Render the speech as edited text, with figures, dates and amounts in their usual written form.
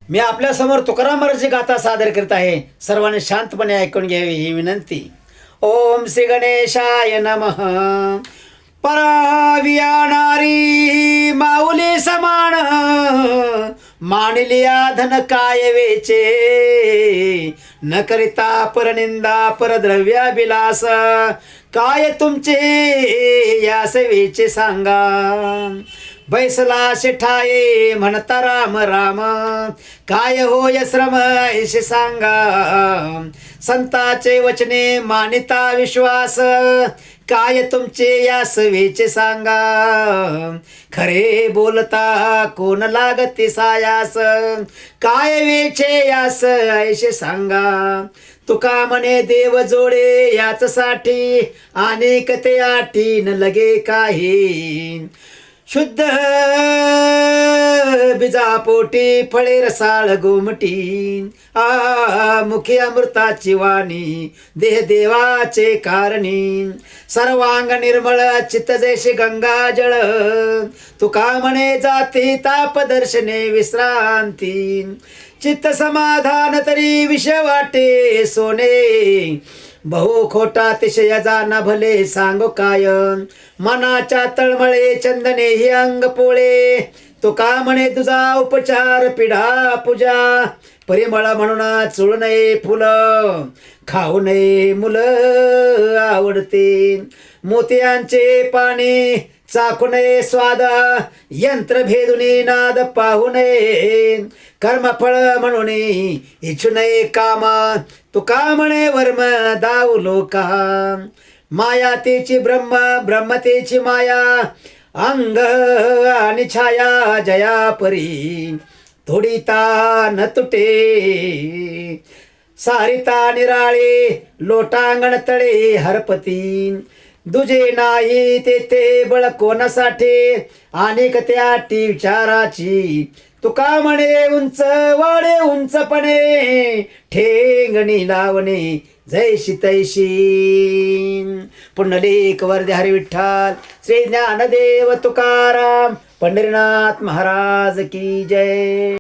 मी आपल्या समोर तुकाराम महाराजांची गाथा सादर करीत आहे. सर्वांनी शांतपणे ऐकून घ्यावी ही विनंती. ओम श्री गणेशाय नमः. परावियाणारी माऊली समान, मानलिया धन काय वेचे, न करिता परनिंदा परद्रव्याभिलास, काय तुमचे यास वेचे सांगा. बैसला शेठाये म्हणता राम राम, काय होय श्रम ऐसे सांगा. संताचे वचने मानिता विश्वास, काय तुमचे यास वेचे सांगा. खरे बोलता कोण लागते सायास, काय वेचे यास ऐसे सांगा. तुका म्हणे देव जोडे याच साठी, अनेक ते आठी न लगे काही. शुद्ध बिजापोटी फळे रसाळ गोमटी, मुखी अमृताची वाणी देह देवाचे कारणी. सर्वांग निर्मळ चित्त जैसे गंगा जळ, तुका म्हणे जाती ताप दर्शने विश्रांती. चित्त समाधान तरी विषय वाटे सोने, बहु खोटा अतिशय जाना भले सांगो काय. मनाच्या तळमळे चंदने ही अंग पोळे, तुका म्हणे तुझा उपचार पिढा पूजा. परिमळ म्हणून चुळ नये फुलं, खाऊ नये मुलं आवडते. मोत्यांचे पाणी चाखू नये स्वाद, यंत्र भेदुनी नाद पाहू नये. कर्मफळ म्हणून इच्छु नये काम, तुका म्हणे वर्म दाऊ लोका. माया तेची ब्रह्म ब्रह्म तेची माया, अंग आणि छाया जया परी. थोडीता न तुटे सारिता निराळे, लोटांगण तळे हरपती. दुजे नाही तेथे बळ कोणासाठी, अनेक त्याटी विचाराची. तुका म्हणे उंच वाडे उंचपणे, ठेंगणी लावणे जैशी तैशी. पुंडलिक वरदे हरी विठ्ठल. श्री ज्ञानदेव तुकाराम पंढरीनाथ महाराज की जय.